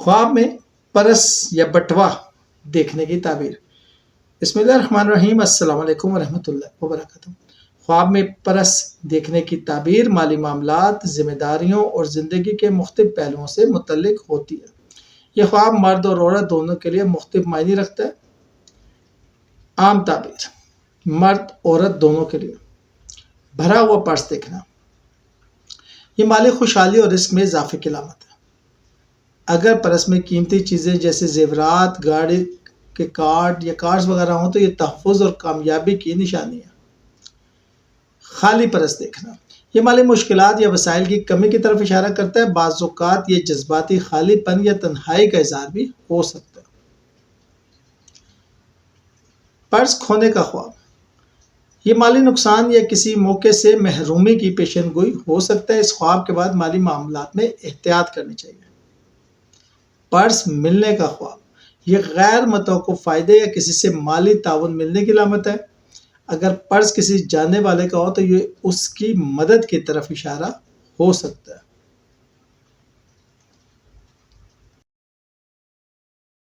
خواب میں پرس یا بٹوا دیکھنے کی تعبیر۔ بسم اللہ الرحمن الرحیم، السلام علیکم ورحمۃ اللہ وبرکاتہ۔ خواب میں پرس دیکھنے کی تعبیر مالی معاملات، ذمہ داریوں اور زندگی کے مختلف پہلوؤں سے متعلق ہوتی ہے۔ یہ خواب مرد اور عورت دونوں کے لیے مختلف معنی رکھتا ہے۔ عام تعبیر: مرد عورت دونوں کے لیے بھرا ہوا پرس دیکھنا، یہ مالی خوشحالی اور رزق میں اضافے کی علامت ہے۔ اگر پرس میں قیمتی چیزیں جیسے زیورات، گاڑی کے کارڈ یا کارز وغیرہ ہوں تو یہ تحفظ اور کامیابی کی نشانی ہے۔ خالی پرس دیکھنا، یہ مالی مشکلات یا وسائل کی کمی کی طرف اشارہ کرتا ہے۔ بعض اوقات یہ جذباتی خالی پن یا تنہائی کا اظہار بھی ہو سکتا ہے۔ پرس کھونے کا خواب، یہ مالی نقصان یا کسی موقع سے محرومی کی پیشن گوئی ہو سکتا ہے۔ اس خواب کے بعد مالی معاملات میں احتیاط کرنی چاہیے۔ پرس ملنے کا خواب، یہ غیر متوقع فائدے یا کسی سے مالی تعاون ملنے کی علامت ہے۔ اگر پرس کسی جاننے والے کا ہو تو یہ اس کی مدد کی طرف اشارہ ہو سکتا ہے۔